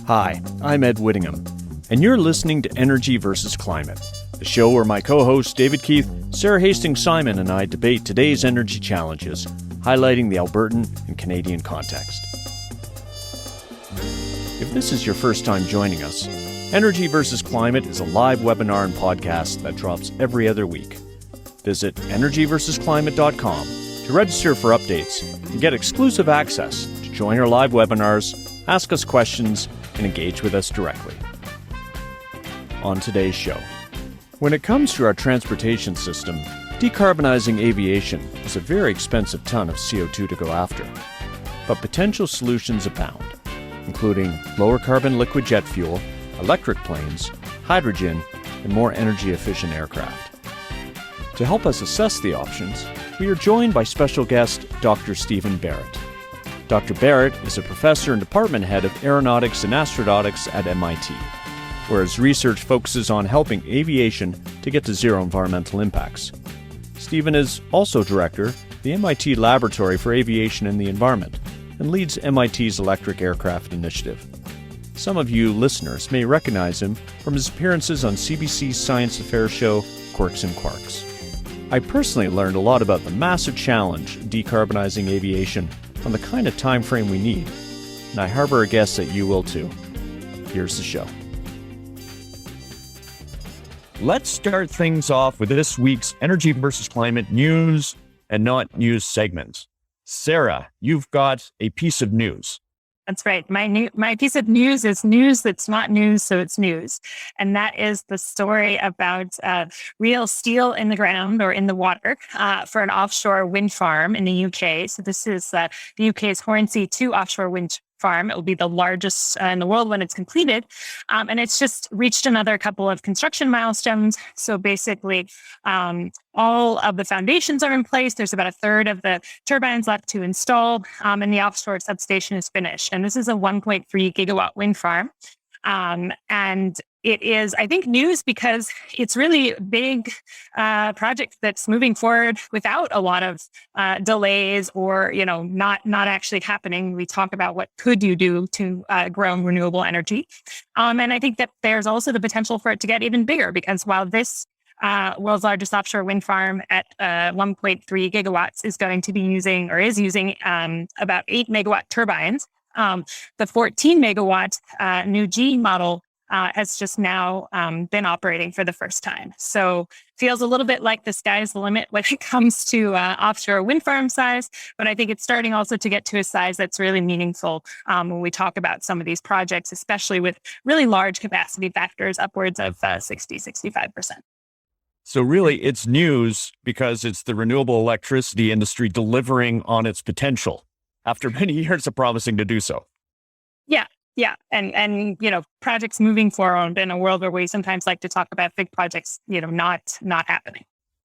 Hi, I'm Ed Whittingham, and you're listening to Energy versus Climate, the show where my co-hosts David Keith, Sarah Hastings-Simon, and I debate today's energy challenges, highlighting the Albertan and Canadian context. If this is your first time joining us, Energy versus Climate is a live webinar and podcast that drops every other week. Visit energyversusclimate.com to register for updates and get exclusive access to join our live webinars, ask us questions, and engage with us directly. On today's show, when it comes to our transportation system, decarbonizing aviation is a very expensive ton of CO2 to go after. But potential solutions abound, including lower carbon liquid jet fuel, electric planes, hydrogen, and more energy-efficient aircraft. To help us assess the options, we are joined by special guest Dr. Stephen Barrett. Dr. Barrett is a professor and department head of Aeronautics and Astronautics at MIT, where his research focuses on helping aviation to get to zero environmental impacts. Stephen is also director of the MIT Laboratory for Aviation and the Environment and leads MIT's Electric Aircraft Initiative. Some of you listeners may recognize him from his appearances on CBC's science affairs show, Quirks and Quarks. I personally learned a lot about the massive challenge decarbonizing aviation on the kind of time frame we need, and I harbor a guess that you will too. Here's the show. Let's start things off with this week's Energy versus Climate news and not news segment. Sarah, you've got a piece of news. That's right. My piece of news is news that's not news, so it's news. And that is the story about real steel in the ground or in the water for an offshore wind farm in the UK. So this is the UK's Hornsea 2 offshore wind farm. It will be the largest in the world when it's completed. And it's just reached another couple of construction milestones. So basically, all of the foundations are in place. There's about a third of the turbines left to install, and the offshore substation is finished. And this is a 1.3 gigawatt wind farm. And it is, I think, news because it's really a big project that's moving forward without a lot of delays or, not actually happening. We talk about what could you do to grow renewable energy. And I think that there's also the potential for it to get even bigger because while this world's largest offshore wind farm at 1.3 gigawatts is going to be using about 8 megawatt turbines, the 14 megawatt new G model has just now been operating for the first time. So feels a little bit like the sky's the limit when it comes to offshore wind farm size, but I think it's starting also to get to a size that's really meaningful when we talk about some of these projects, especially with really large capacity factors upwards of 65%. So really, it's news because it's the renewable electricity industry delivering on its potential after many years of promising to do so. Yeah. And projects moving forward in a world where we sometimes like to talk about big projects, not happening.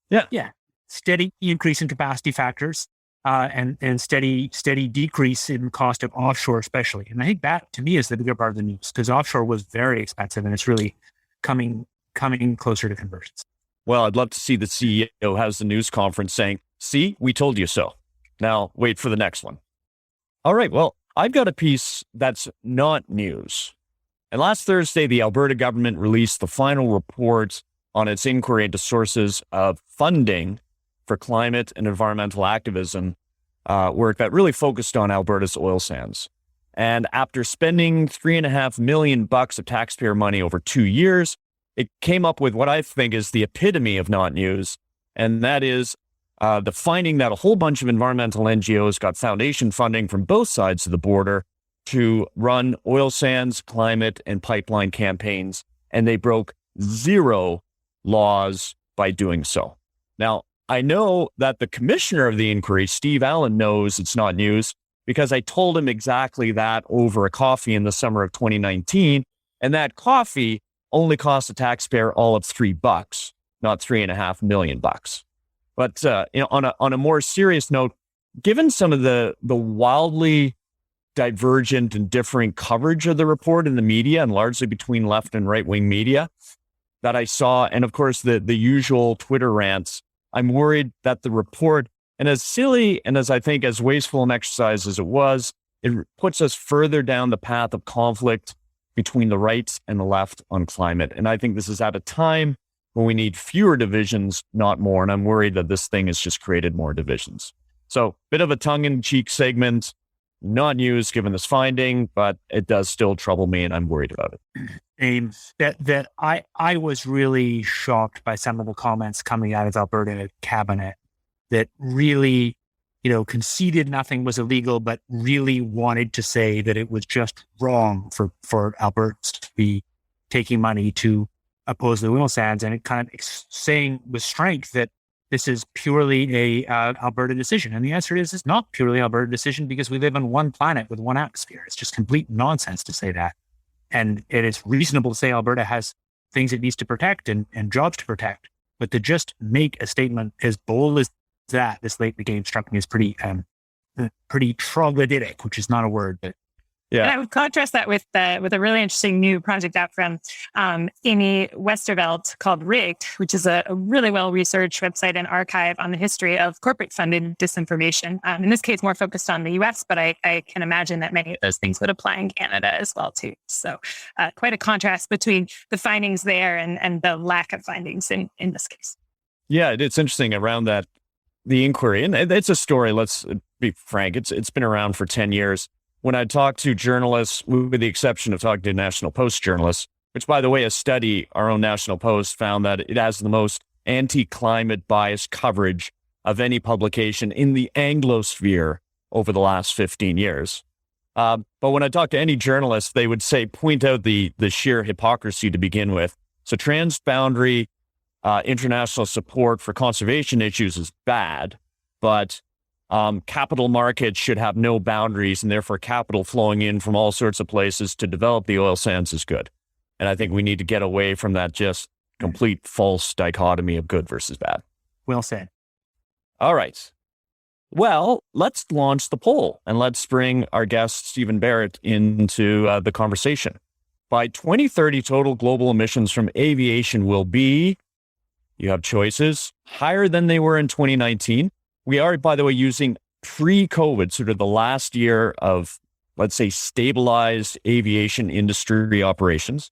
Yeah. Steady increase in capacity factors and steady decrease in cost of offshore, especially. And I think that, to me, is the bigger part of the news because offshore was very expensive and it's really coming closer to conversions. Well, I'd love to see the CEO has the news conference saying, see, we told you so. Now wait for the next one. All right. Well, I've got a piece that's not news. And last Thursday, the Alberta government released the final report on its inquiry into sources of funding for climate and environmental activism work that really focused on Alberta's oil sands. And after spending $3.5 million of taxpayer money over 2 years, it came up with what I think is the epitome of not news. And that is the finding that a whole bunch of environmental NGOs got foundation funding from both sides of the border to run oil sands, climate, and pipeline campaigns, and they broke 0 laws by doing so. Now, I know that the commissioner of the inquiry, Steve Allen, knows it's not news because I told him exactly that over a coffee in the summer of 2019, and that coffee only cost the taxpayer all of $3, not $3.5 million. But on a more serious note, given some of the wildly divergent and differing coverage of the report in the media, and largely between left and right wing media that I saw, and of course the usual Twitter rants, I'm worried that the report, and as silly and as I think as wasteful an exercise as it was, it puts us further down the path of conflict between the right and the left on climate. And I think this is at a time when we need fewer divisions, not more. And I'm worried that this thing has just created more divisions. So bit of a tongue-in-cheek segment, not news given this finding, but it does still trouble me and I'm worried about it. I was really shocked by some of the comments coming out of Alberta cabinet that really, conceded nothing was illegal, but really wanted to say that it was just wrong for Albertans to be taking money to oppose the oil sands, and it kind of saying with strength that this is purely a Alberta decision. And the answer is it's not purely Alberta decision because we live on one planet with one atmosphere. It's just complete nonsense to say that. And it is reasonable to say Alberta has things it needs to protect and jobs to protect. But to just make a statement as bold as that this late in the game struck me as pretty troglodytic, which is not a word, but yeah. And I would contrast that with a really interesting new project out from Amy Westervelt called Rigged, which is a really well-researched website and archive on the history of corporate-funded disinformation. In this case, more focused on the US, but I can imagine that many of those things would apply in Canada as well, too. So quite a contrast between the findings there and the lack of findings in this case. Yeah, it's interesting around that, the inquiry. And it's a story, let's be frank, it's been around for 10 years. When I talk to journalists, with the exception of talking to National Post journalists, which, by the way, a study, our own National Post, found that it has the most anti-climate bias coverage of any publication in the Anglosphere over the last 15 years. But when I talk to any journalist, they would say, point out the sheer hypocrisy to begin with. So transboundary international support for conservation issues is bad, but capital markets should have no boundaries, and therefore capital flowing in from all sorts of places to develop the oil sands is good. And I think we need to get away from that just complete false dichotomy of good versus bad. Well said. All right. Well, let's launch the poll and let's bring our guest, Stephen Barrett, into the conversation. By 2030, total global emissions from aviation will be, you have choices, higher than they were in 2019. We are, by the way, using pre-COVID, sort of the last year of, let's say, stabilized aviation industry operations.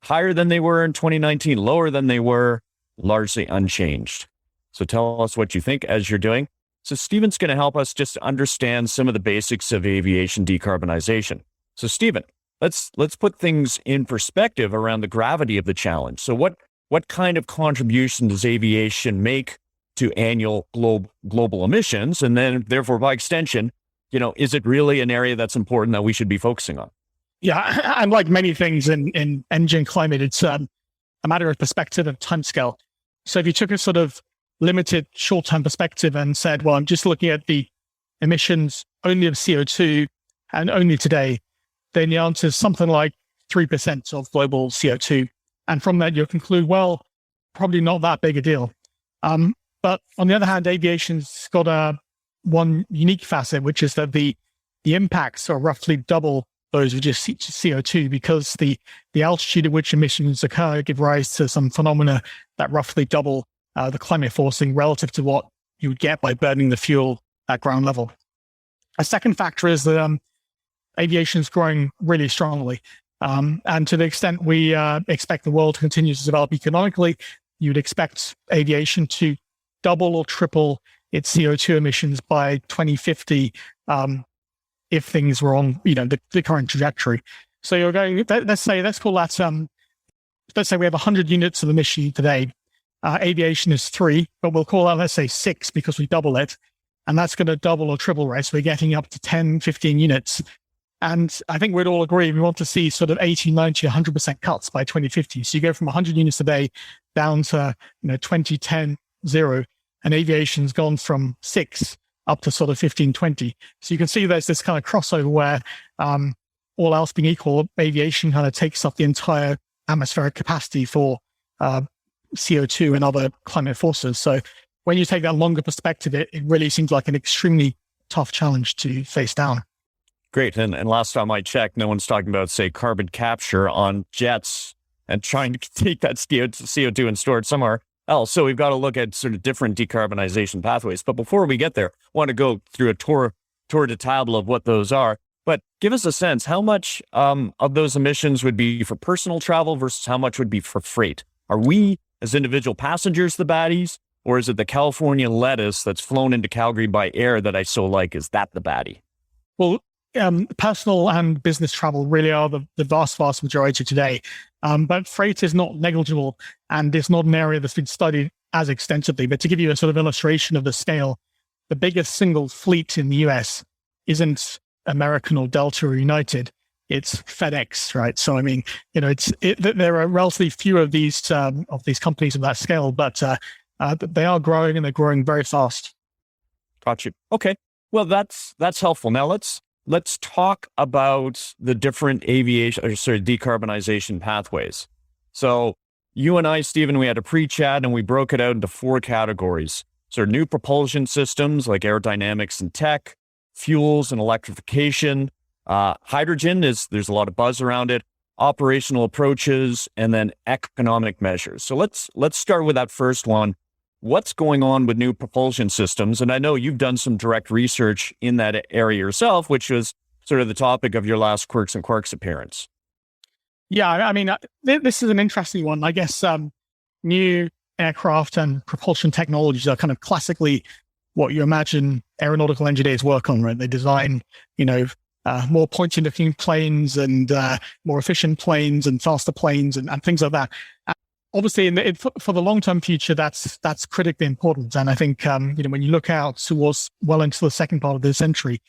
Higher than they were in 2019, lower than they were, largely unchanged. So tell us what you think as you're doing. So Stephen's going to help us just understand some of the basics of aviation decarbonization. So Stephen, let's put things in perspective around the gravity of the challenge. So what kind of contribution does aviation make to annual global emissions? And then therefore, by extension, is it really an area that's important that we should be focusing on? Yeah, and like many things in engine climate, it's a matter of perspective and timescale. So if you took a sort of limited short-term perspective and said, well, I'm just looking at the emissions only of CO2 and only today, then the answer is something like 3% of global CO2. And from that, you'll conclude, well, probably not that big a deal. But on the other hand, aviation's got one unique facet, which is that the impacts are roughly double those of just CO2 because the altitude at which emissions occur give rise to some phenomena that roughly double the climate forcing relative to what you would get by burning the fuel at ground level. A second factor is that aviation is growing really strongly. And to the extent we expect the world to continue to develop economically, you'd expect aviation to double or triple its CO2 emissions by 2050 if things were on the current trajectory. So you're going, let's call that, let's say we have 100 units of emission today. Aviation is 3, but we'll call that, let's say 6 because we double it. And that's going to double or triple, right? So we're getting up to 10, 15 units. And I think we'd all agree we want to see sort of 80, 90, 100% cuts by 2050. So you go from 100 units a day down to 20, 10, 0, and aviation's gone from 6 up to sort of 15, 20. So you can see there's this kind of crossover where all else being equal, aviation kind of takes up the entire atmospheric capacity for CO2 and other climate forces. So when you take that longer perspective, it really seems like an extremely tough challenge to face down. Great. And last time I checked, no one's talking about, say, carbon capture on jets and trying to take that CO2 and store it somewhere else. So we've got to look at sort of different decarbonization pathways. But before we get there, I want to go through a tour de table of what those are. But give us a sense, how much of those emissions would be for personal travel versus how much would be for freight? Are we, as individual passengers, the baddies? Or is it the California lettuce that's flown into Calgary by air that I so like? Is that the baddie? Well, personal and business travel really are the vast majority today. But freight is not negligible, and it's not an area that's been studied as extensively. But to give you a sort of illustration of the scale, the biggest single fleet in the US isn't American or Delta or United. It's FedEx, right? So, I mean, there are relatively few of these companies of that scale, but they are growing, and they're growing very fast. Got you. Okay. Well, that's helpful. Now let's talk about the different decarbonization pathways. So you and I, Stephen, we had a pre-chat and we broke it out into 4 categories. So new propulsion systems like aerodynamics and tech, fuels and electrification, hydrogen there's a lot of buzz around it, operational approaches, and then economic measures. So let's start with that first one. What's going on with new propulsion systems? And I know you've done some direct research in that area yourself, which was sort of the topic of your last Quirks and Quarks appearance. Yeah, I mean, this is an interesting one. I guess new aircraft and propulsion technologies are kind of classically what you imagine aeronautical engineers work on, right? They design, more pointy-looking planes and more efficient planes and faster planes and things like that. Obviously, for the long-term future, that's critically important. And I think, when you look out towards well into the second part of this century,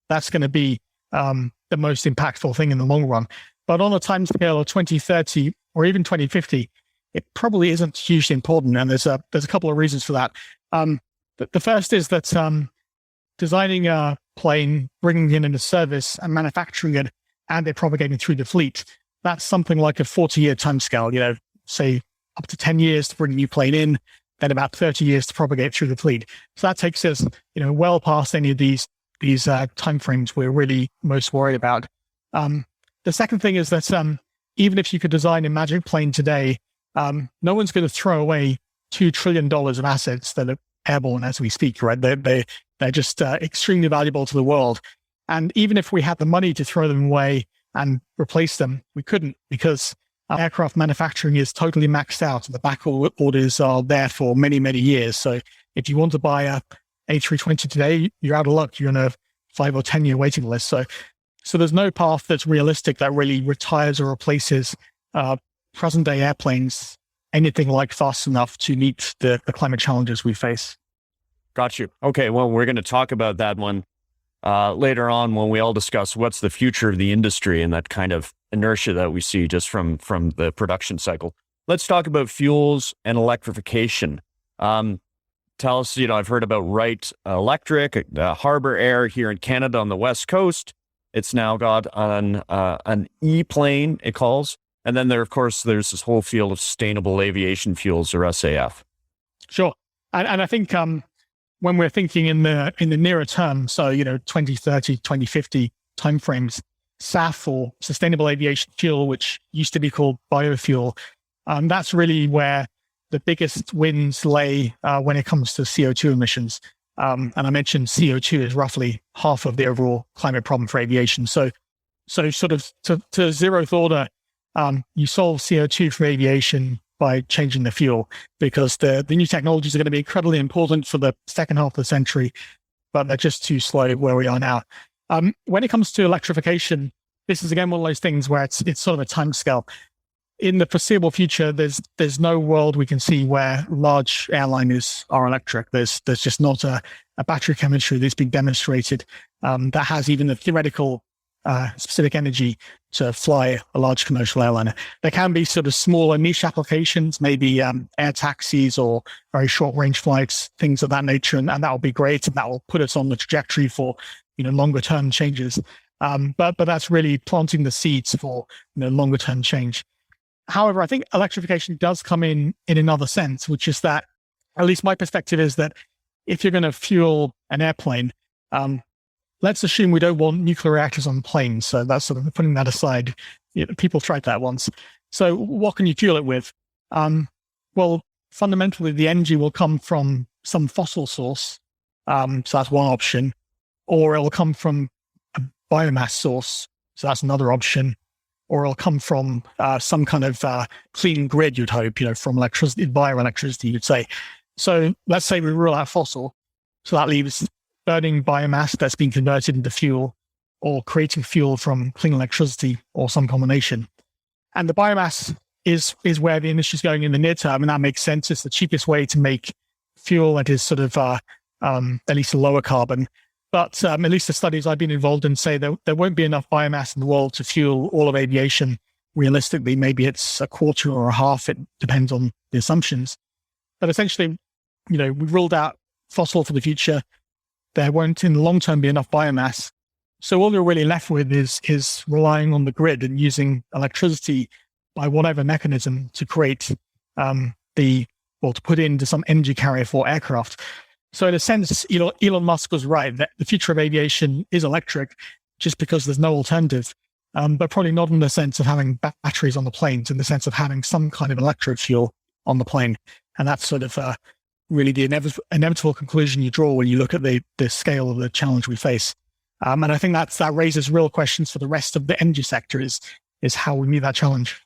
that's going to be the most impactful thing in the long run. But on a timescale of 2030 or even 2050, it probably isn't hugely important. And there's a couple of reasons for that. The first is that designing a plane, bringing it into service and manufacturing it, and then propagating through the fleet, that's something like a 40-year timescale, say up to 10 years to bring a new plane in, then about 30 years to propagate through the fleet. So that takes us, well past any of these timeframes we're really most worried about. The second thing is that even if you could design a magic plane today, no one's going to throw away $2 trillion of assets that are airborne as we speak, right? They're just extremely valuable to the world. And even if we had the money to throw them away and replace them, we couldn't, because aircraft manufacturing is totally maxed out. The back orders are there for many, many years. So if you want to buy a A320 today, you're out of luck. You're on a 5 or 10 year waiting list. So there's no path that's realistic that really retires or replaces present day airplanes anything like fast enough to meet the climate challenges we face. Got you. Okay. Well, we're going to talk about that one later on when we all discuss what's the future of the industry and that kind of inertia that we see just from the production cycle. Let's talk about fuels and electrification. Tell us, I've heard about Wright Electric, Harbour Air here in Canada on the West Coast. It's now got an E-plane, it calls. And then there's this whole field of sustainable aviation fuels, or SAF. Sure. And I think when we're thinking in the nearer term, so, 2030, 2050 timeframes, SAF, or sustainable aviation fuel, which used to be called biofuel, that's really where the biggest wins lay when it comes to CO2 emissions. And I mentioned CO2 is roughly half of the overall climate problem for aviation. So sort of to zeroth order, you solve CO2 for aviation by changing the fuel, because the new technologies are going to be incredibly important for the second half of the century, but they're just too slow where we are now. When it comes to electrification, this is again one of those things where it's sort of a timescale. In the foreseeable future, there's no world we can see where large airliners are electric. There's just not a battery chemistry that's been demonstrated that has even the theoretical specific energy to fly a large commercial airliner. There can be sort of smaller niche applications, maybe air taxis or very short range flights, things of that nature, and that will be great, and that will put us on the trajectory for longer term changes. But that's really planting the seeds for longer term change. However, I think electrification does come in another sense, which is that, at least my perspective is that if you're going to fuel an airplane, let's assume we don't want nuclear reactors on planes. So that's sort of putting that aside. People tried that once. So what can you fuel it with? Well, fundamentally, the energy will come from some fossil source. So that's one option. Or it will come from biomass source. So that's another option. Or it'll come from some kind of clean grid, you'd hope, from electricity, bioelectricity, you'd say. So let's say we rule out fossil. So that leaves burning biomass that's been converted into fuel, or creating fuel from clean electricity, or some combination. And the biomass is where the industry is going in the near term, and that makes sense. It's the cheapest way to make fuel that is sort of at least a lower carbon. But at least the studies I've been involved in say there won't be enough biomass in the world to fuel all of aviation. Realistically, maybe it's a quarter or a half. It depends on the assumptions. But essentially, we've ruled out fossil for the future. There won't in the long term be enough biomass. So all we're really left with is relying on the grid and using electricity by whatever mechanism to create to put into some energy carrier for aircraft. So in a sense, Elon Musk was right that the future of aviation is electric, just because there's no alternative, but probably not in the sense of having batteries on the planes, in the sense of having some kind of electric fuel on the plane. And that's sort of really the inevitable conclusion you draw when you look at the scale of the challenge we face. And I think that raises real questions for the rest of the energy sector is how we meet that challenge.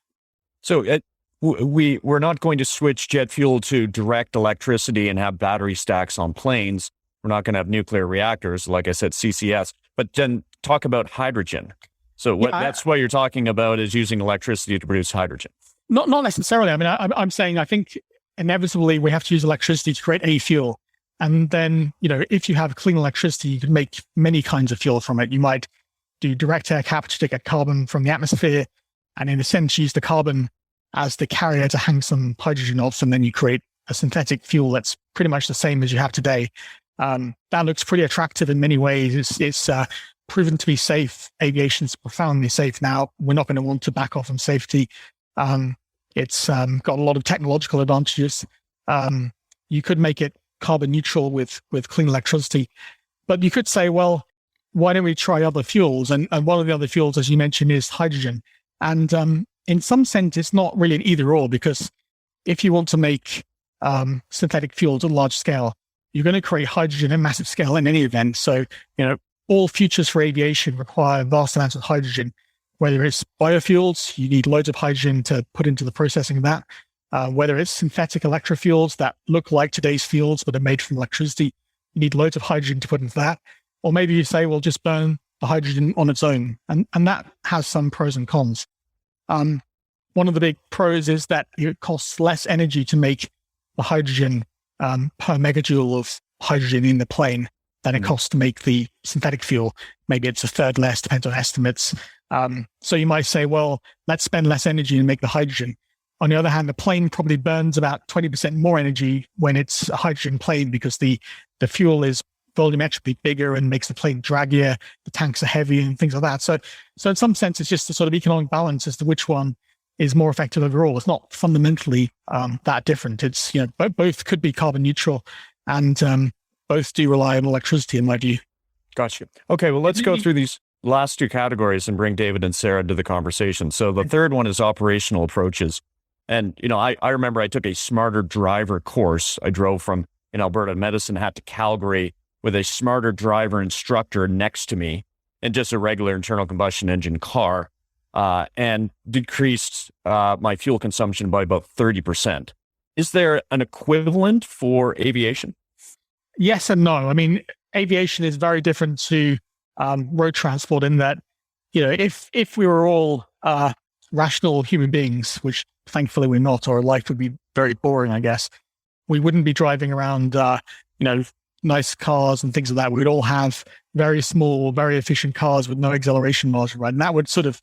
So we're not going to switch jet fuel to direct electricity and have battery stacks on planes. We're not going to have nuclear reactors, like I said, CCS, but then talk about hydrogen. So that's what you're talking about, is using electricity to produce hydrogen. Not necessarily. I mean, I'm saying I think inevitably we have to use electricity to create any fuel. And then, if you have clean electricity, you can make many kinds of fuel from it. You might do direct air capture to get carbon from the atmosphere, and in a sense, use the carbon as the carrier to hang some hydrogen off, and then you create a synthetic fuel that's pretty much the same as you have today. That looks pretty attractive in many ways. It's proven to be safe. Aviation's profoundly safe now. We're not going to want to back off on safety. It's got a lot of technological advantages. You could make it carbon neutral with clean electricity, but you could say, well, why don't we try other fuels? And one of the other fuels, as you mentioned, is hydrogen. And in some sense, it's not really an either or, because if you want to make synthetic fuels at large scale, you're going to create hydrogen at massive scale in any event. So, all futures for aviation require vast amounts of hydrogen. Whether it's biofuels, you need loads of hydrogen to put into the processing of that. Whether it's synthetic electrofuels that look like today's fuels but are made from electricity, you need loads of hydrogen to put into that. Or maybe you say, well, just burn the hydrogen on its own. And that has some pros and cons. One of the big pros is that it costs less energy to make the hydrogen per megajoule of hydrogen in the plane than it costs to make the synthetic fuel. Maybe it's a third less, depends on estimates. So you might say, well, let's spend less energy and make the hydrogen. On the other hand, the plane probably burns about 20% more energy when it's a hydrogen plane, because the fuel is volumetrically bigger and makes the plane draggier. The tanks are heavy and things like that. So in some sense, it's just a sort of economic balance as to which one is more effective overall. It's not fundamentally that different. It's, both could be carbon neutral, and both do rely on electricity, in my view. Gotcha. Okay, well, let's go through these last two categories and bring David and Sara into the conversation. So the third one is operational approaches. And, I remember I took a smarter driver course. I drove from Alberta, Medicine Hat to Calgary with a smarter driver instructor next to me in just a regular internal combustion engine car, and decreased my fuel consumption by about 30%. Is there an equivalent for aviation? Yes and no. I mean, aviation is very different to road transport in that, if we were all rational human beings, which thankfully we're not, or life would be very boring, I guess, we wouldn't be driving around, nice cars and things like that. We would all have very small, very efficient cars with no acceleration margin, right? And that would sort of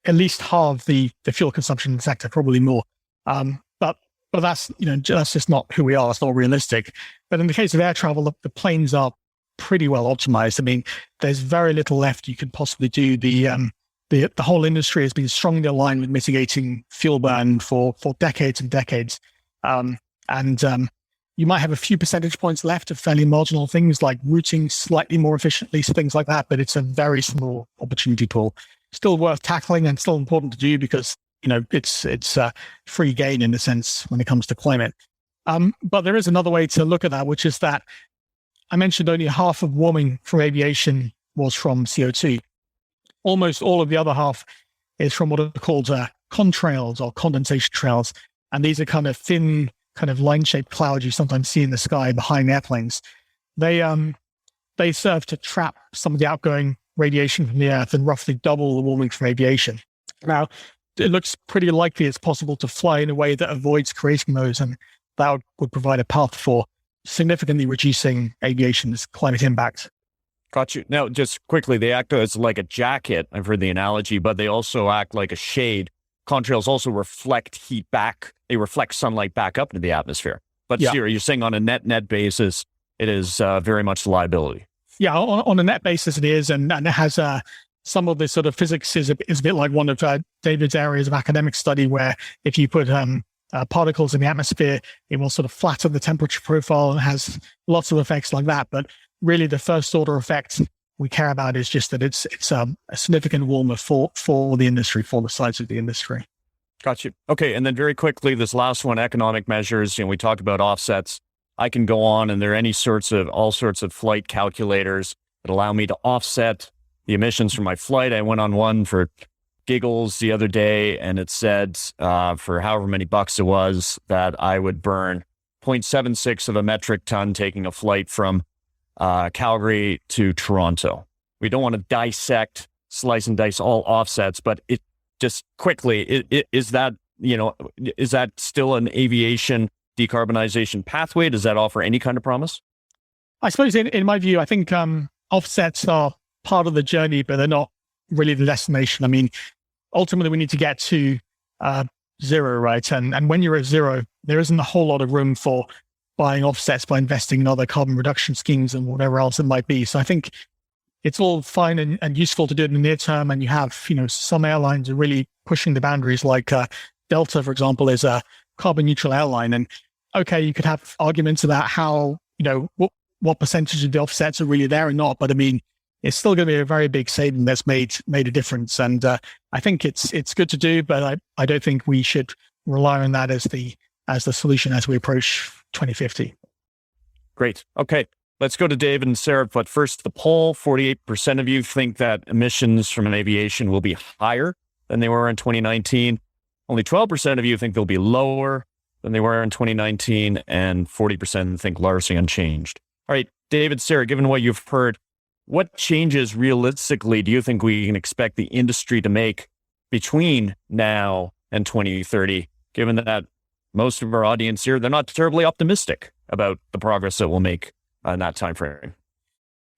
at least halve the fuel consumption in the sector, probably more. But that's, that's just not who we are. It's not realistic. But in the case of air travel, the planes are pretty well optimized. I mean, there's very little left you could possibly do. The whole industry has been strongly aligned with mitigating fuel burn for decades and decades. You might have a few percentage points left of fairly marginal things like routing slightly more efficiently, so things like that, but it's a very small opportunity pool. Still worth tackling and still important to do because, it's free gain in a sense when it comes to climate. But there is another way to look at that, which is that I mentioned only half of warming from aviation was from CO2. Almost all of the other half is from what are called contrails or condensation trails. And these are kind of thin, kind of line-shaped clouds you sometimes see in the sky behind airplanes. They serve to trap some of the outgoing radiation from the Earth and roughly double the warming from aviation. Now, it looks pretty likely it's possible to fly in a way that avoids creating those, and that would provide a path for significantly reducing aviation's climate impact. Got you. Now, just quickly, they act as like a jacket. I've heard the analogy, but they also act like a shade. Contrails also reflect heat back. They reflect sunlight back up into the atmosphere. But Yeah. you're saying on a net basis, it is very much a liability. Yeah, on a net basis it is, and it has some of the sort of physics is a bit like one of David's areas of academic study, where if you put particles in the atmosphere, it will sort of flatten the temperature profile and has lots of effects like that. But really, the first order effect we care about is just that it's a significant warmer for the industry, for the size of the industry. Got you. Okay, and then very quickly, this last one, economic measures. We talk about offsets. I can go on, and there are all sorts of flight calculators that allow me to offset the emissions from my flight. I went on one for giggles the other day, and it said for however many bucks it was that I would burn 0.76 of a metric ton taking a flight from Calgary to Toronto. We don't want to dissect, slice and dice all offsets, but it just quickly, is that still an aviation decarbonization pathway? Does that offer any kind of promise? I suppose in my view, I think offsets are part of the journey, but they're not really the destination. I mean, ultimately we need to get to zero, right? And when you're at zero, there isn't a whole lot of room for buying offsets by investing in other carbon reduction schemes and whatever else it might be. So I think it's all fine and useful to do it in the near term. And you have, some airlines are really pushing the boundaries, like Delta, for example, is a carbon neutral airline. And okay, you could have arguments about how, what percentage of the offsets are really there or not. But I mean, it's still going to be a very big saving that's made a difference. And I think it's good to do, but I don't think we should rely on that as the solution as we approach 2050. Great. Okay. Let's go to David and Sarah. But first, the poll, 48% of you think that emissions from aviation will be higher than they were in 2019. Only 12% of you think they'll be lower than they were in 2019, and 40% think largely unchanged. All right, David, Sarah, given what you've heard, what changes realistically do you think we can expect the industry to make between now and 2030, given that most of our audience here, they're not terribly optimistic about the progress that we'll make in that time frame?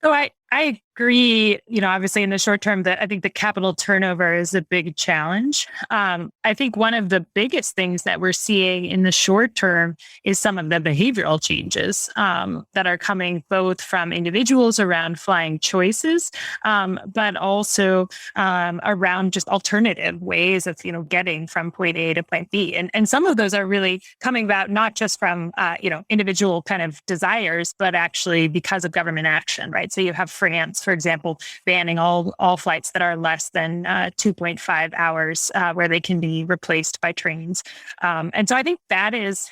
So I agree, obviously in the short term that I think the capital turnover is a big challenge. I think one of the biggest things that we're seeing in the short term is some of the behavioral changes that are coming both from individuals around flying choices, but also around just alternative ways of, getting from point A to point B. And some of those are really coming about not just from, individual kind of desires, but actually because of government action, right? So you have France, for example, banning all flights that are less than 2.5 hours where they can be replaced by trains. And so I think that is,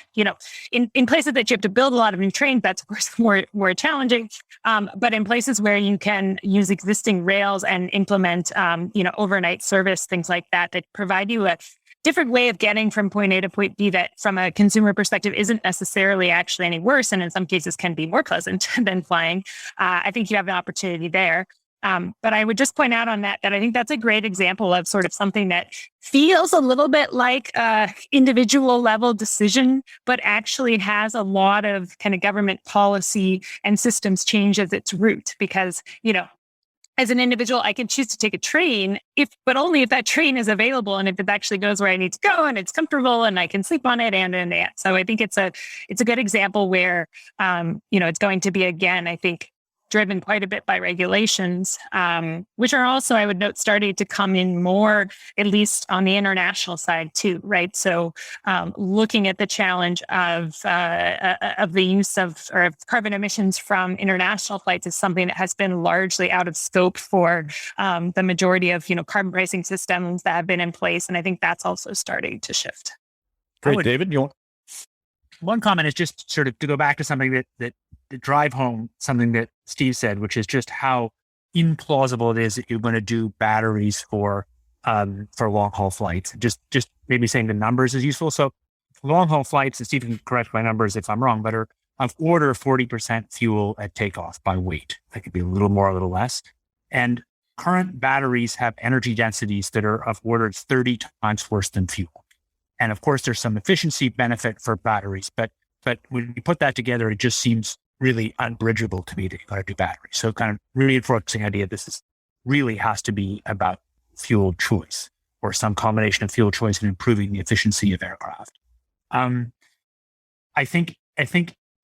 in places that you have to build a lot of new trains, that's of course more challenging. But in places where you can use existing rails and implement, overnight service, things like that provide you a different way of getting from point A to point B that from a consumer perspective isn't necessarily actually any worse, and in some cases can be more pleasant than flying. I think you have an opportunity there. But I would just point out on that I think that's a great example of sort of something that feels a little bit like a individual level decision, but actually has a lot of kind of government policy and systems change as its root. Because, as an individual, I can choose to take a train, but only if that train is available and if it actually goes where I need to go and it's comfortable and I can sleep on it and. So I think it's a good example where, it's going to be, again, I think, driven quite a bit by regulations, which are also, I would note, starting to come in more, at least on the international side too, right? So looking at the challenge of the use of carbon emissions from international flights is something that has been largely out of scope for the majority of, carbon pricing systems that have been in place. And I think that's also starting to shift. Great, David, you want? One comment is just sort of to go back to something that drive home something that Steve said, which is just how implausible it is that you're going to do batteries for long haul flights. Just maybe saying the numbers is useful. So long haul flights, and Steve can correct my numbers if I'm wrong, but are of order 40% fuel at takeoff by weight. That could be a little more, a little less. And current batteries have energy densities that are of order 30 times worse than fuel. And of course, there's some efficiency benefit for batteries, but when you put that together, it just seems really unbridgeable to me that you got to do batteries. So kind of reinforcing the idea this really has to be about fuel choice or some combination of fuel choice and improving the efficiency of aircraft. I think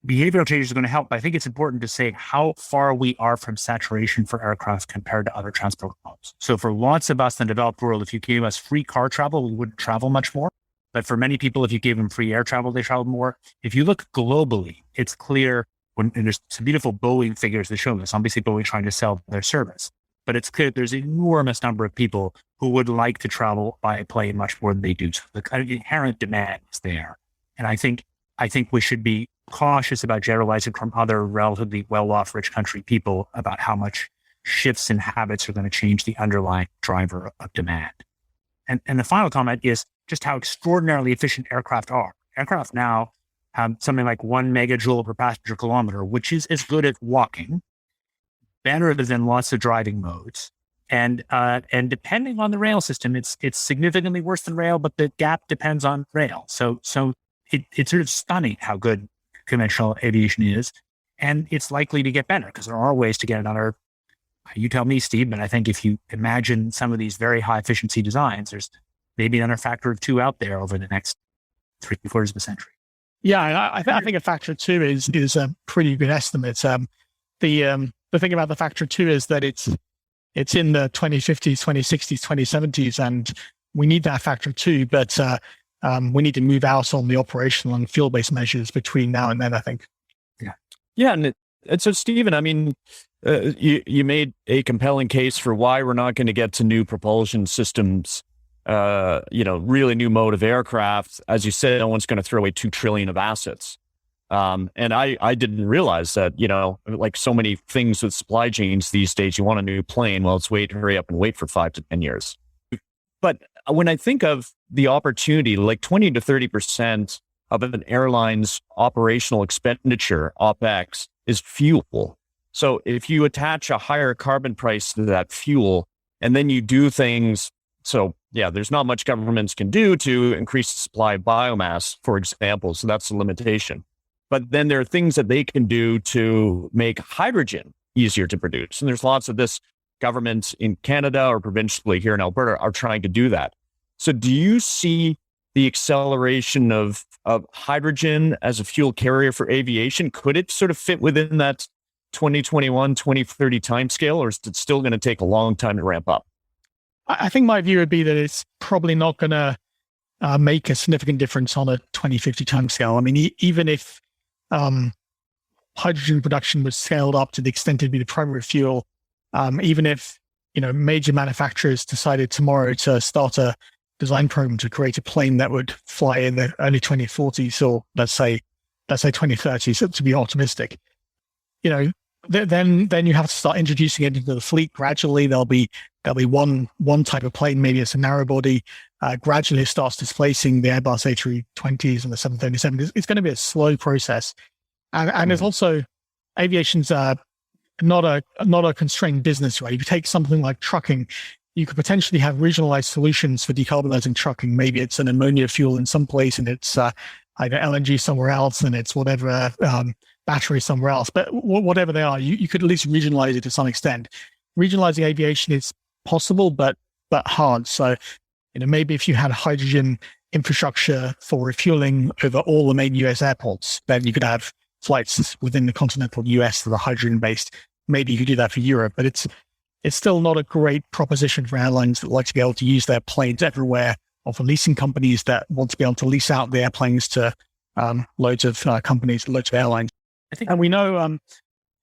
behavioral changes are going to help, but I think it's important to say how far we are from saturation for aircraft compared to other transport modes. So for lots of us in the developed world, if you gave us free car travel, we wouldn't travel much more. But for many people, if you gave them free air travel, they travel more. If you look globally, it's clear and there's some beautiful Boeing figures that show this. Obviously, Boeing's trying to sell their service, but it's clear there's an enormous number of people who would like to travel by plane much more than they do. So the kind of inherent demand is there. And I think we should be cautious about generalizing from other relatively well-off rich country people about how much shifts in habits are going to change the underlying driver of demand. And the final comment is just how extraordinarily efficient aircraft are. Aircraft now have something like 1 megajoule per passenger kilometer, which is as good as walking, better than lots of driving modes. And depending on the rail system, it's significantly worse than rail, but the gap depends on rail. So it's sort of stunning how good conventional aviation is, and it's likely to get better because there are ways to get another. You tell me, Steve, but I think if you imagine some of these very high efficiency designs, there's maybe another factor of 2 out there over the next 3/4 of a century. Yeah, I think a factor of 2 is a pretty good estimate. The thing about the factor of 2 is that it's in the 2050s, 2060s, 2070s, and we need that factor of 2, but we need to move out on the operational and fuel-based measures between now and then, I think. Yeah. And so, Stephen, I mean, you made a case for why we're not going to get to new propulsion systems, really new mode of aircraft. As you said, no one's going to throw away $2 trillion of assets. And I didn't realize that, like so many things with supply chains these days, you want a new plane. Well, it's hurry up and wait for 5 to 10 years. But when I think of the opportunity, like 20 to 30% of an airline's operational expenditure, OPEX, is fuel. So if you attach a higher carbon price to that fuel, and then you do things, so yeah, there's not much governments can do to increase the supply of biomass, for example. So that's a limitation. But then there are things that they can do to make hydrogen easier to produce. And there's lots of this. Governments in Canada or provincially here in Alberta are trying to do that. So do you see the acceleration of hydrogen as a fuel carrier for aviation? Could it sort of fit within that 2021, 2030 timescale, or is it still going to take a long time to ramp up? I think my view would be that it's probably not going to make a significant difference on a 2050 timescale. I mean, even if hydrogen production was scaled up to the extent it'd be the primary fuel, even if major manufacturers decided tomorrow to start a design program to create a plane that would fly in the early 2040s, or let's say 2030s, to be optimistic, then you have to start introducing it into the fleet gradually. There'll be one type of plane, maybe it's a narrow body. Gradually it starts displacing the Airbus A320s and the 737. It's going to be a slow process, and there's also aviation's not a constrained business, right? If you take something like trucking, you could potentially have regionalized solutions for decarbonizing trucking. Maybe it's an ammonia fuel in some place, and it's either LNG somewhere else, and it's whatever battery somewhere else. But whatever they are, you could at least regionalize it to some extent. Regionalizing aviation is possible, but hard. So, maybe if you had hydrogen infrastructure for refueling over all the main US airports, then you could have flights within the continental US that are hydrogen based. Maybe you could do that for Europe, but it's still not a great proposition for airlines that like to be able to use their planes everywhere, or for leasing companies that want to be able to lease out the airplanes to loads of companies, loads of airlines. And we know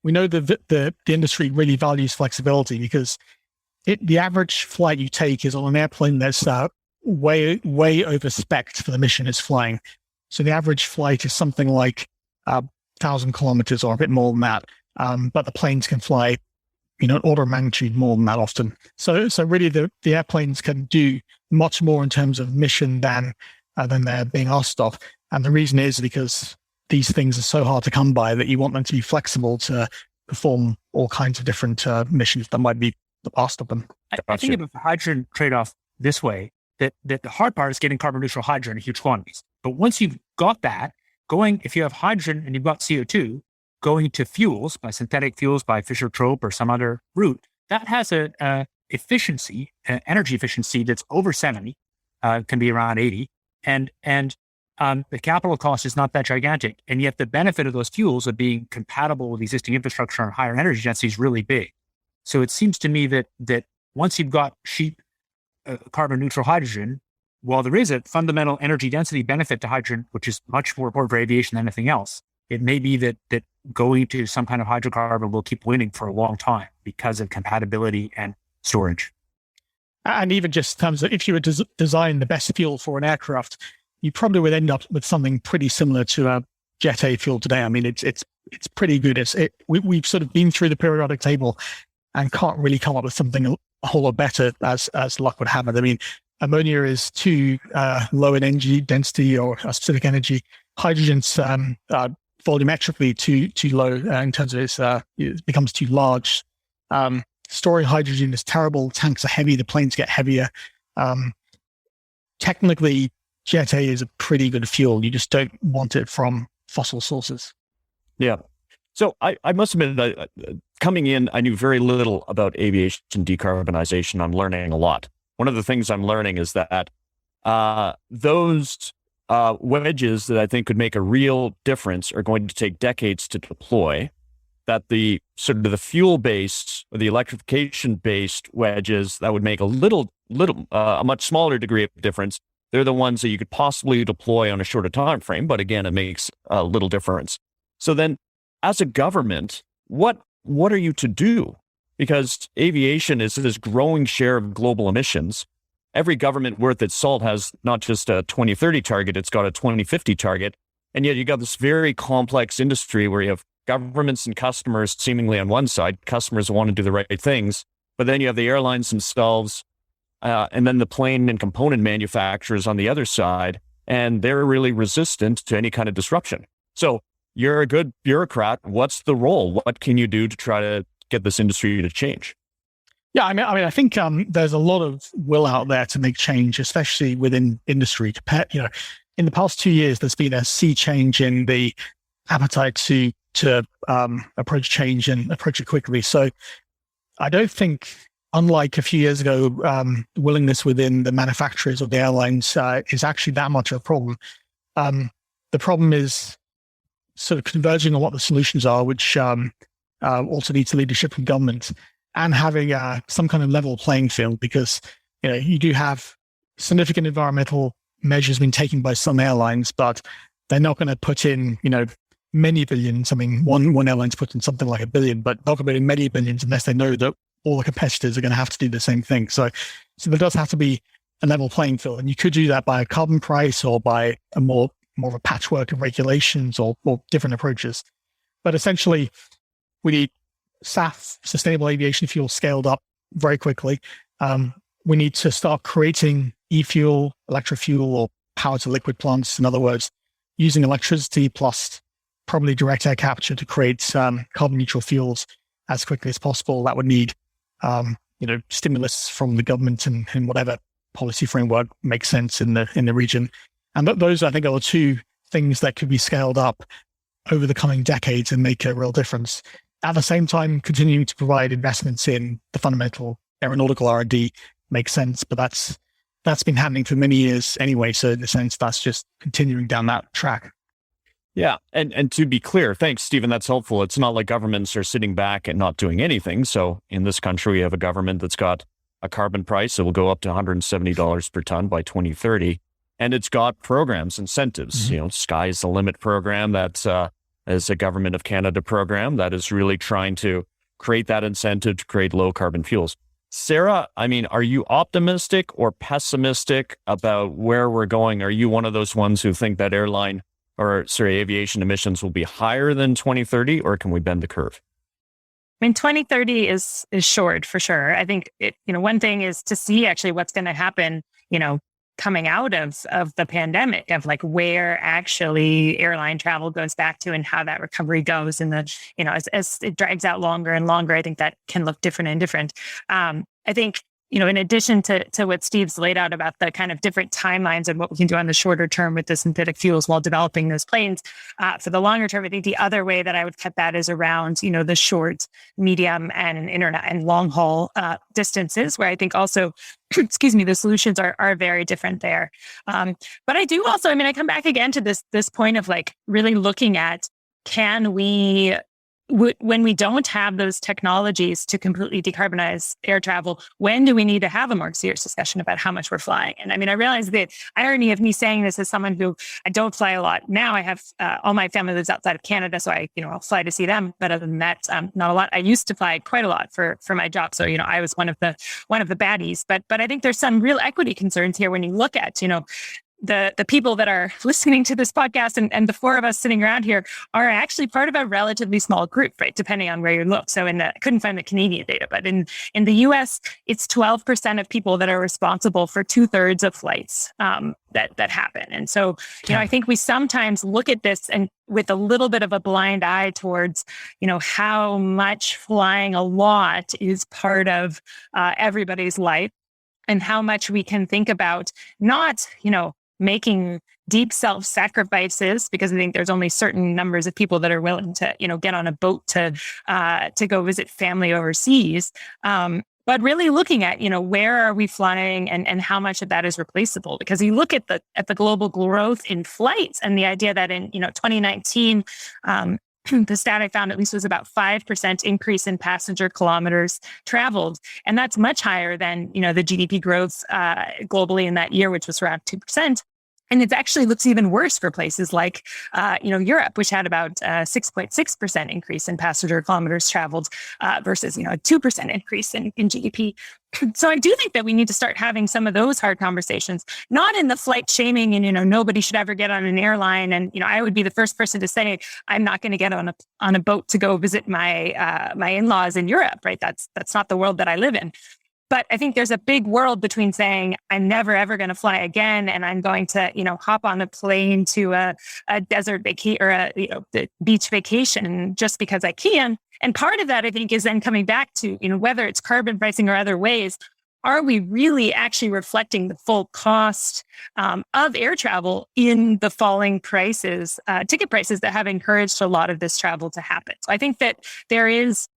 the industry really values flexibility, because the average flight you take is on an airplane that's way over spec'd for the mission it's flying. So the average flight is something like 1,000 kilometers or a bit more than that. But the planes can fly an order of magnitude more than that often. So really the airplanes can do much more in terms of mission than they're being asked of. And the reason is because these things are so hard to come by that you want them to be flexible to perform all kinds of different missions that might be asked of them. I think of the hydrogen trade-off this way, that the hard part is getting carbon neutral hydrogen in huge quantities. But once you've got that, if you have hydrogen and you've got CO2, going to fuels, by synthetic fuels, by Fischer-Tropsch or some other route, that has a efficiency, energy efficiency that's over 70, can be around 80. And the capital cost is not that gigantic. And yet the benefit of those fuels of being compatible with existing infrastructure and higher energy density is really big. So it seems to me that once you've got cheap carbon neutral hydrogen, while there is a fundamental energy density benefit to hydrogen, which is much more important for aviation than anything else, it may be that going to some kind of hydrocarbon will keep winning for a long time because of compatibility and storage. And even just in terms of if you were to design the best fuel for an aircraft, you probably would end up with something pretty similar to a Jet A fuel today. I mean, it's pretty good. We've sort of been through the periodic table and can't really come up with something a whole lot better as luck would have it. I mean, ammonia is too low in energy density or a specific energy. Hydrogen's volumetrically too low in terms of it becomes too large. Storing hydrogen is terrible. Tanks are heavy. The planes get heavier. Technically, Jet A is a pretty good fuel. You just don't want it from fossil sources. Yeah. So I must admit, coming in, I knew very little about aviation decarbonization. I'm learning a lot. One of the things I'm learning is that those wedges that I think could make a real difference are going to take decades to deploy. That the sort of the fuel-based or the electrification-based wedges that would make a much smaller degree of difference. They're the ones that you could possibly deploy on a shorter time frame, but again, it makes a little difference. So then, as a government, what are you to do? Because aviation is this growing share of global emissions. Every government worth its salt has not just a 2030 target, it's got a 2050 target. And yet you got this very complex industry where you have governments and customers seemingly on one side, customers want to do the right things, but then you have the airlines themselves, and then the plane and component manufacturers on the other side, and they're really resistant to any kind of disruption. So you're a good bureaucrat. What's the role? What can you do to try to get this industry to change? Yeah, I mean, I think there's a lot of will out there to make change, especially within industry. In the past 2 years, there's been a sea change in the appetite to approach change and approach it quickly. So I don't think, unlike a few years ago, willingness within the manufacturers or the airlines is actually that much of a problem. The problem is sort of converging on what the solutions are, which also needs leadership from government and having some kind of level playing field, because you do have significant environmental measures being taken by some airlines, but they're not going to put in many billions. I mean, one airline's put in something like $1 billion, but not going to put in many billions unless they know that all the competitors are going to have to do the same thing. So there does have to be a level playing field, and you could do that by a carbon price or by a more of a patchwork of regulations or different approaches. But essentially, we need SAF, sustainable aviation fuel, scaled up very quickly. We need to start creating e-fuel, electrofuel, or power to liquid plants. In other words, using electricity plus probably direct air capture to create carbon neutral fuels as quickly as possible. That would need stimulus from the government and whatever policy framework makes sense in the region. And those, I think, are the two things that could be scaled up over the coming decades and make a real difference. At the same time, continuing to provide investments in the fundamental aeronautical R&D makes sense, but that's been happening for many years anyway. So in a sense, that's just continuing down that track. Yeah. And to be clear, thanks, Stephen, that's helpful. It's not like governments are sitting back and not doing anything. So in this country, we have a government that's got a carbon price that will go up to $170 per ton by 2030. And it's got programs, incentives, Sky's the Limit program. That's is a Government of Canada program that is really trying to create that incentive to create low carbon fuels. Sara, I mean, are you optimistic or pessimistic about where we're going? Are you one of those ones who think that aviation emissions will be higher than 2030, or can we bend the curve? mean, 2030 is short for sure. I think one thing is to see actually what's going to happen, coming out of the pandemic, of like where actually airline travel goes back to and how that recovery goes. And as it drags out longer and longer, I think that can look different and different. I think, in addition to what Steve's laid out about the kind of different timelines and what we can do on the shorter term with the synthetic fuels while developing those planes, for the longer term, I think the other way that I would cut that is around, the short, medium, and internet and long haul distances, where I think also, the solutions are very different there. But I do also, I come back again to this point of like really looking at, can we, when we don't have those technologies to completely decarbonize air travel, when do we need to have a more serious discussion about how much we're flying? And I realize the irony of me saying this as someone who I don't fly a lot. Now I have all my family lives outside of Canada, so I'll fly to see them. But other than that, not a lot. I used to fly quite a lot for my job, so I was one of the baddies. But I think there's some real equity concerns here when you look at the people that are listening to this podcast and the four of us sitting around here are actually part of a relatively small group, right? Depending on where you look. So I couldn't find the Canadian data, but in the US, it's 12% of people that are responsible for 2/3 of flights that happen. And so, I think we sometimes look at this and with a little bit of a blind eye towards, how much flying a lot is part of everybody's life and how much we can think about not, making deep self-sacrifices, because I think there's only certain numbers of people that are willing to, get on a boat to go visit family overseas. But really looking at, where are we flying and how much of that is replaceable? Because you look at the global growth in flights and the idea that in, 2019, the stat I found at least was about 5% increase in passenger kilometers traveled. And that's much higher than, the GDP growth globally in that year, which was around 2%. And it actually looks even worse for places like, Europe, which had about 6.6% increase in passenger kilometers traveled versus, a 2% increase in GDP. So I do think that we need to start having some of those hard conversations, not in the flight shaming and, nobody should ever get on an airline. And, I would be the first person to say, I'm not going to get on a boat to go visit my in-laws in Europe, right? That's not the world that I live in. But I think there's a big world between saying I'm never, ever going to fly again. And I'm going to, hop on a plane to a desert vacation or the beach vacation just because I can. And part of that, I think, is then coming back to, whether it's carbon pricing or other ways, are we really actually reflecting the full cost of air travel in the falling prices, ticket prices that have encouraged a lot of this travel to happen? So I think that there is,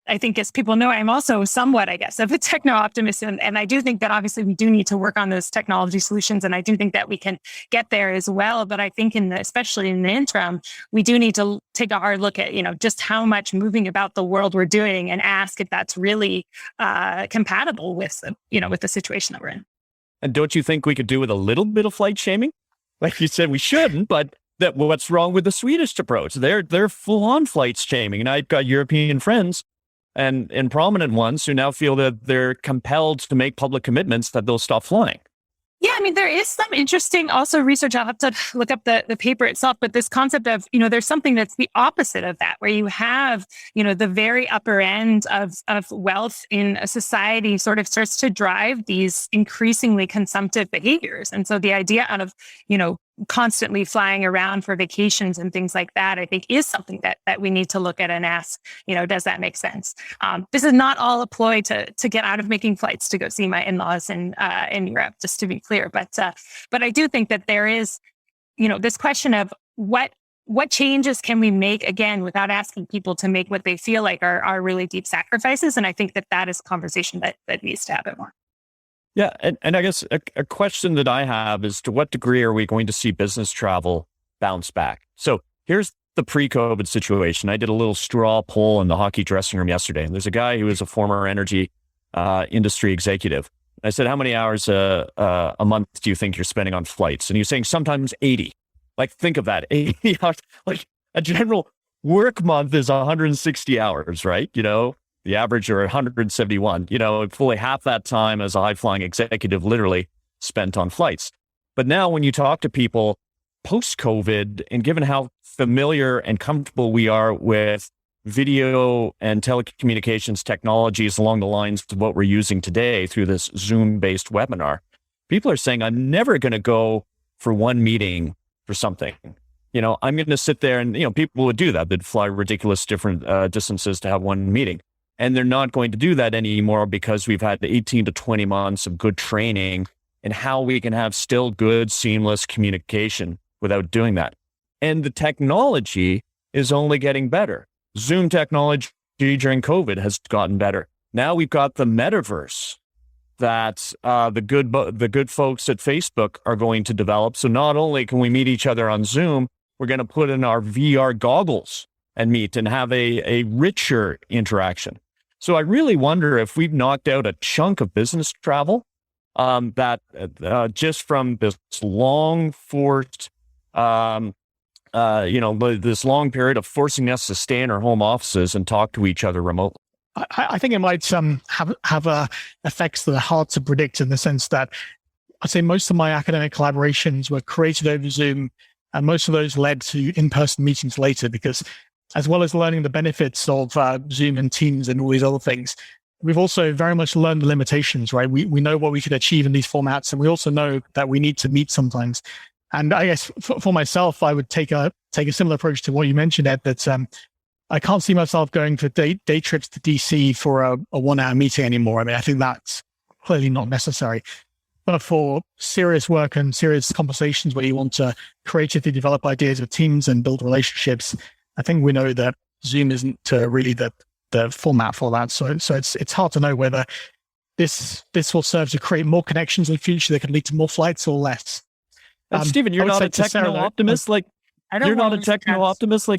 I think, as people know, I'm also somewhat, of a techno-optimist. And I do think that obviously we do need to work on those technology solutions. And I do think that we can get there as well. But I think especially in the interim, we do need to take a hard look at, just how much moving about the world we're doing and ask if that's really compatible with, with the situation that we're in. And don't you think we could do with a little bit of flight shaming? Like you said, we shouldn't, but what's wrong with the Swedish approach? They're full on flight shaming. And I've got European friends and prominent ones who now feel that they're compelled to make public commitments that they'll stop flying. Yeah, there is some interesting also research. I'll have to look up the paper itself, but this concept of, there's something that's the opposite of that, where you have, the very upper end of wealth in a society sort of starts to drive these increasingly consumptive behaviors. And so the idea of, constantly flying around for vacations and things like that, I think is something that we need to look at and ask, does that make sense? This is not all a ploy to get out of making flights to go see my in-laws in Europe, just to be clear. But I do think that there is, this question of what changes can we make, again, without asking people to make what they feel like are really deep sacrifices. And I think that is a conversation that needs to happen more. Yeah. And I guess a question that I have is, to what degree are we going to see business travel bounce back? So here's the pre-COVID situation. I did a little straw poll in the hockey dressing room yesterday, and there's a guy who is a former energy industry executive. I said, how many hours a month do you think you're spending on flights? And he's saying sometimes 80. Like, think of that, 80 hours. Like, a general work month is 160 hours, right? The average are 171, fully half that time as a high-flying executive literally spent on flights. But now when you talk to people post-COVID, and given how familiar and comfortable we are with video and telecommunications technologies along the lines of what we're using today through this Zoom-based webinar, people are saying, I'm never going to go for one meeting for something. I'm going to sit there and, people would do that. They'd fly ridiculous different distances to have one meeting. And they're not going to do that anymore because we've had 18 to 20 months of good training in how we can have still good, seamless communication without doing that. And the technology is only getting better. Zoom technology during COVID has gotten better. Now we've got the metaverse that the good folks at Facebook are going to develop. So not only can we meet each other on Zoom, we're going to put in our VR goggles and meet and have a richer interaction. So I really wonder if we've knocked out a chunk of business travel that just from this long forced, this long period of forcing us to stay in our home offices and talk to each other remotely. I think it might have effects that are hard to predict, in the sense that I'd say most of my academic collaborations were created over Zoom, and most of those led to in-person meetings later, because as well as learning the benefits of Zoom and Teams and all these other things, we've also very much learned the limitations, right? We know what we could achieve in these formats, and we also know that we need to meet sometimes. And I guess for myself, I would take a similar approach to what you mentioned, Ed, that I can't see myself going for day trips to DC for a 1 hour meeting anymore. I mean, I think that's clearly not necessary. But for serious work and serious conversations where you want to creatively develop ideas with teams and build relationships, I think we know that Zoom isn't really the format for that. So it's hard to know whether this will serve to create more connections in the future that can lead to more flights or less. Stephen, you're not a techno-optimist like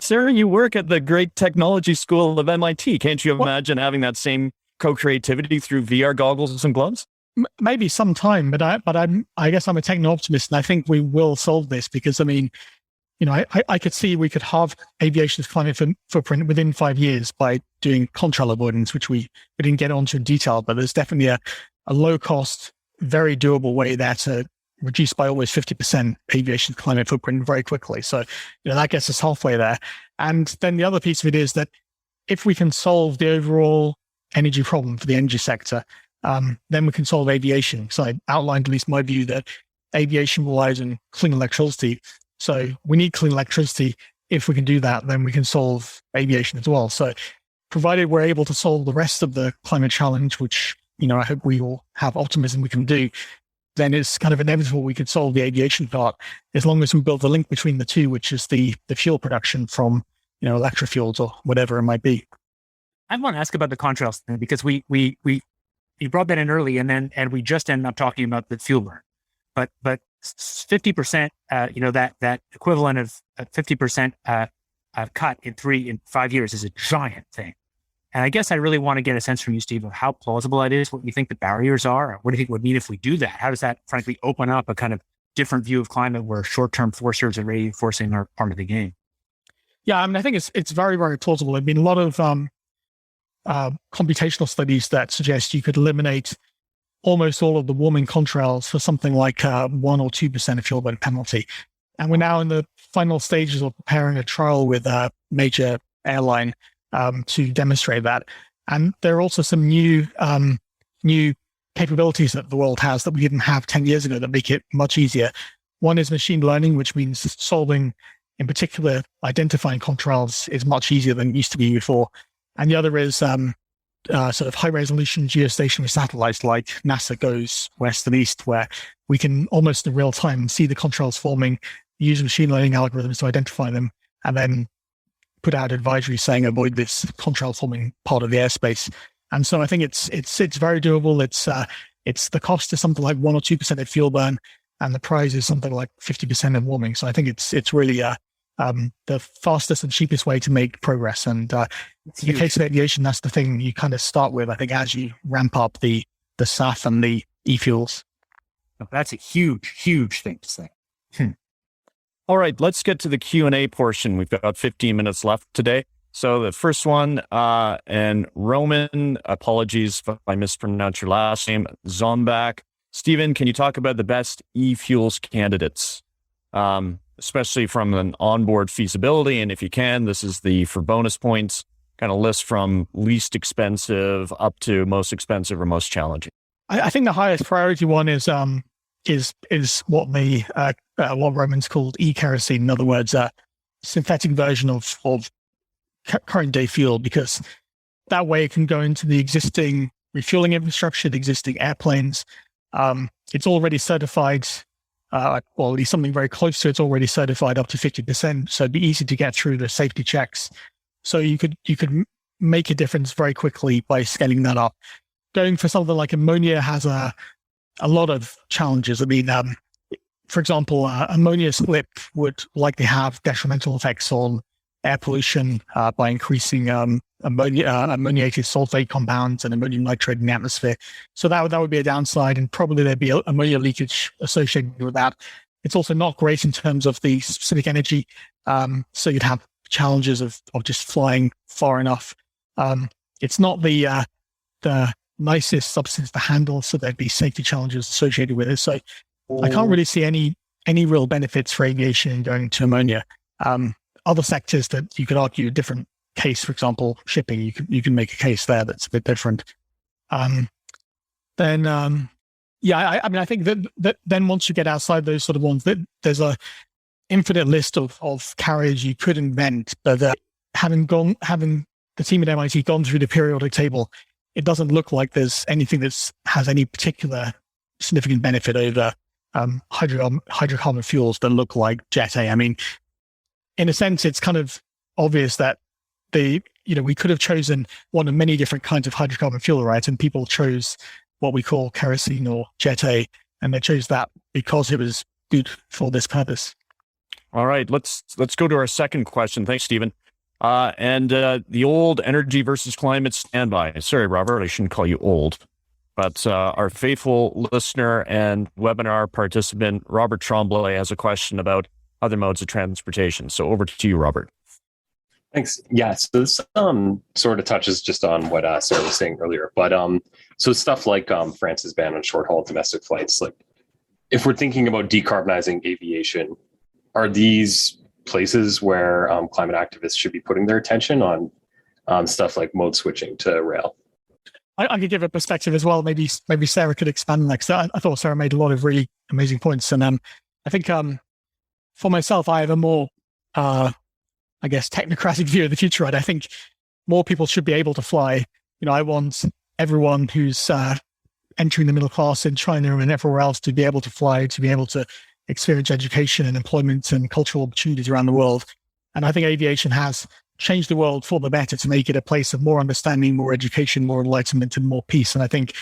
Sarah. You work at the great technology school of MIT. Can't you imagine having that same co-creativity through VR goggles and gloves? Maybe sometime, but I guess I'm a techno-optimist, and I think we will solve this, because, I mean, I could see we could halve aviation's climate footprint within 5 years by doing contrail avoidance, which we didn't get onto in detail, but there's definitely a low-cost, very doable way there to reduce by almost 50% aviation climate footprint very quickly. So, that gets us halfway there. And then the other piece of it is that if we can solve the overall energy problem for the energy sector, then we can solve aviation. So I outlined at least my view that aviation relies on clean electricity. So we need clean electricity. If we can do that, then we can solve aviation as well. So provided we're able to solve the rest of the climate challenge, which, I hope we all have optimism we can do, then it's kind of inevitable we could solve the aviation part, as long as we build the link between the two, which is the fuel production from, electric fuels or whatever it might be. I want to ask about the Contrails thing, because we brought that in early, and we just ended up talking about the fuel burn. But 50%, that equivalent of 50% cut in 5 years is a giant thing. And I guess I really want to get a sense from you, Steve, of how plausible that is, what you think the barriers are, or what do you think it would mean if we do that? How does that, frankly, open up a kind of different view of climate where short-term forcers and reinforcing are part of the game? Yeah, I mean, I think it's very, very plausible. There've been a lot of computational studies that suggest you could eliminate almost all of the warming contrails for something like 1 or 2% of fuel burn penalty. And we're now in the final stages of preparing a trial with a major airline to demonstrate that. And there are also some new capabilities that the world has that we didn't have 10 years ago that make it much easier. One is machine learning, which means solving, in particular, identifying contrails is much easier than it used to be before. And the other is sort of high-resolution geostationary satellites, like NASA goes west and east, where we can almost in real time see the contrails forming, use machine learning algorithms to identify them, and then put out advisories saying avoid this contrail forming part of the airspace. And so I think it's very doable. It's the cost is something like 1 or 2% of fuel burn, and the prize is something like 50% of warming. So I think it's really the fastest and cheapest way to make progress. And in the case of aviation, that's the thing you kind of start with, I think, as you ramp up the SAF and the e-fuels. That's a huge, huge thing to say. All right, let's get to the Q&A portion. We've got 15 minutes left today. So the first one, and Roman, apologies if I mispronounced your last name, Zombak. Stephen, can you talk about the best e-fuels candidates, especially from an onboard feasibility? And if you can, this is for bonus points. kind of list from least expensive up to most expensive or most challenging? I think the highest priority one is what what Romans called e-kerosene. In other words, a synthetic version of current day fuel, because that way it can go into the existing refueling infrastructure, the existing airplanes. It's already certified, or at least something very close to it's already certified up to 50%. So it'd be easy to get through the safety checks. So you could make a difference very quickly by scaling that up. Going for something like ammonia has a lot of challenges. I mean, for example, ammonia slip would likely have detrimental effects on air pollution by increasing ammoniated sulfate compounds and ammonium nitrate in the atmosphere. So that would be a downside, and probably there'd be ammonia leakage associated with that. It's also not great in terms of the specific energy. So you'd have challenges of just flying far enough. It's not the nicest substance to handle, so there'd be safety challenges associated with it. So I can't really see any real benefits for aviation in going to ammonia. Other sectors that you could argue a different case, for example, shipping, you can make a case there that's a bit different. I mean, I think that then once you get outside those sort of ones, that there's a infinite list of carriers you could invent, but having the team at MIT gone through the periodic table, it doesn't look like there's anything that has any particular significant benefit over hydrocarbon fuels that look like Jet A. I mean, in a sense, it's kind of obvious that we could have chosen one of many different kinds of hydrocarbon fuel, right? And people chose what we call kerosene or Jet A, and they chose that because it was good for this purpose. All right, let's go to our second question. Thanks, Stephen. And the old energy versus climate standby. Sorry, Robert, I shouldn't call you old, but our faithful listener and webinar participant, Robert Tremblay, has a question about other modes of transportation. So over to you, Robert. Thanks. Yeah, so this sort of touches just on what Sara was saying earlier, but so stuff like France's ban on short-haul domestic flights, like if we're thinking about decarbonizing aviation, are these places where climate activists should be putting their attention on stuff like mode switching to rail? I could give a perspective as well. Maybe Sara could expand on that, because I thought Sara made a lot of really amazing points. And I think for myself, I have a more, technocratic view of the future. Right? I think more people should be able to fly. I want everyone who's entering the middle class in China and everywhere else to be able to fly, to be able to experience education and employment and cultural opportunities around the world. And I think aviation has changed the world for the better to make it a place of more understanding, more education, more enlightenment, and more peace. And I think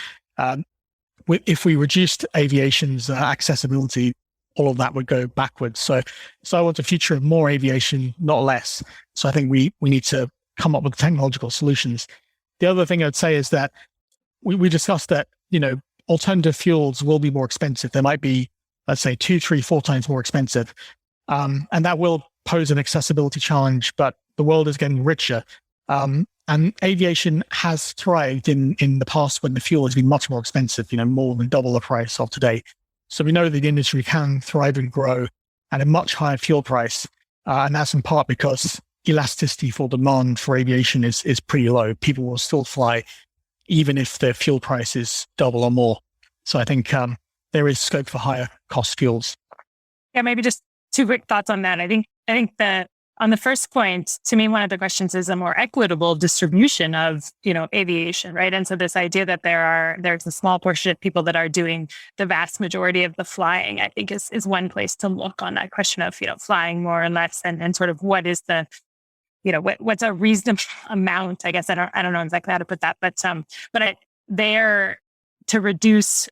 if we reduced aviation's accessibility, all of that would go backwards. So I want a future of more aviation, not less. So I think we need to come up with technological solutions. The other thing I'd say is that we discussed that, alternative fuels will be more expensive. They might be, let's say, 2, 3, 4 times more expensive. And that will pose an accessibility challenge, but the world is getting richer. And aviation has thrived in the past when the fuel has been much more expensive, more than double the price of today. So we know that the industry can thrive and grow at a much higher fuel price. And that's in part because elasticity for demand for aviation is pretty low. People will still fly even if the fuel price is double or more. So I think there is scope for higher cost fuels. Yeah, maybe just 2 quick thoughts on that. I think that on the first point, to me, one of the questions is a more equitable distribution of, aviation, right? And so this idea that there's a small portion of people that are doing the vast majority of the flying, I think is one place to look on that question of, flying more and less, and sort of what is the, what's a reasonable amount, I guess. I don't know exactly how to put that, but there to reduce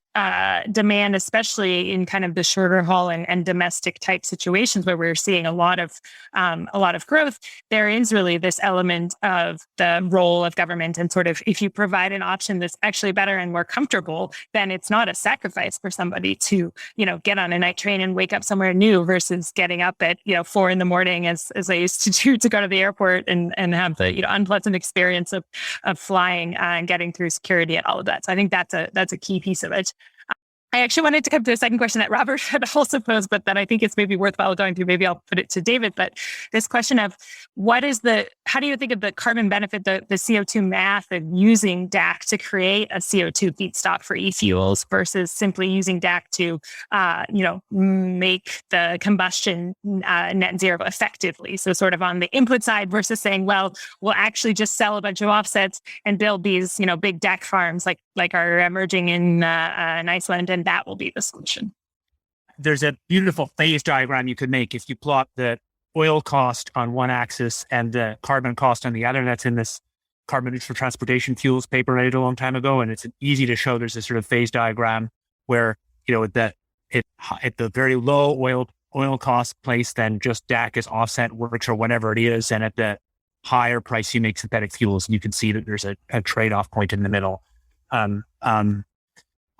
demand, especially in kind of the shorter haul and domestic type situations where we're seeing a lot of growth. There is really this element of the role of government, and sort of if you provide an option that's actually better and more comfortable, then it's not a sacrifice for somebody to get on a night train and wake up somewhere new versus getting up at 4 a.m. as I used to do to go to the airport and have the unpleasant experience of flying and getting through security and all of that. So I think that's a key piece of it. I actually wanted to come to a second question that Robert had also posed, but that I think it's maybe worthwhile going through. Maybe I'll put it to David. But this question of how do you think of the carbon benefit, the CO2 math of using DAC to create a CO2 feedstock for e-fuels versus simply using DAC to, make the combustion net zero effectively? So sort of on the input side versus saying, well, we'll actually just sell a bunch of offsets and build these, big DAC farms like are emerging in Iceland, and that will be the solution. There's a beautiful phase diagram you could make if you plot the oil cost on one axis and the carbon cost on the other. That's in this Carbon Neutral Transportation Fuels paper I did a long time ago. And it's easy to show. There's this sort of phase diagram where, at the very low oil cost place, then just DAC is offset works or whatever it is. And at the higher price, you make synthetic fuels. And you can see that there's a trade-off point in the middle.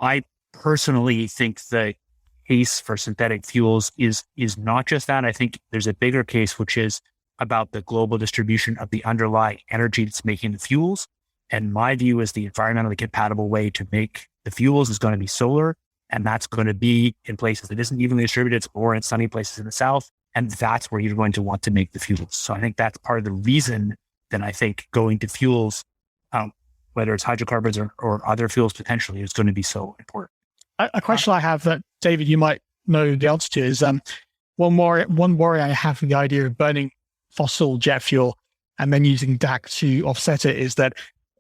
I personally think the case for synthetic fuels is not just that. I think there's a bigger case, which is about the global distribution of the underlying energy that's making the fuels. And my view is the environmentally compatible way to make the fuels is going to be solar. And that's going to be in places that isn't evenly distributed. It's more in sunny places in the south. And that's where you're going to want to make the fuels. So I think that's part of the reason that I think going to fuels, whether it's hydrocarbons or other fuels potentially, is going to be so important. A question I have that, David, you might know the answer to is one worry I have with the idea of burning fossil jet fuel and then using DAC to offset it is that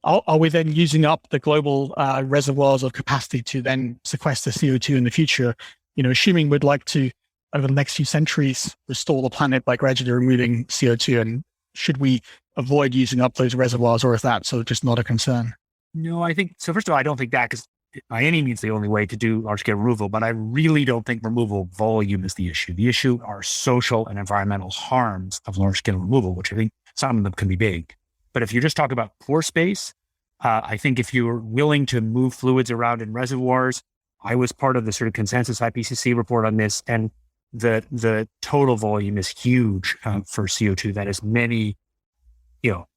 are we then using up the global reservoirs of capacity to then sequester CO2 in the future? Assuming we'd like to, over the next few centuries, restore the planet by gradually removing CO2, and should we avoid using up those reservoirs, or is that sort of just not a concern? No, I think so. First of all, I don't think DAC is by any means the only way to do large-scale removal, but I really don't think removal volume is the issue. The issue are social and environmental harms of large-scale removal, which I think some of them can be big. But if you just talk about pore space, I think if you're willing to move fluids around in reservoirs, I was part of the sort of consensus IPCC report on this, and the total volume is huge for CO2. That is many,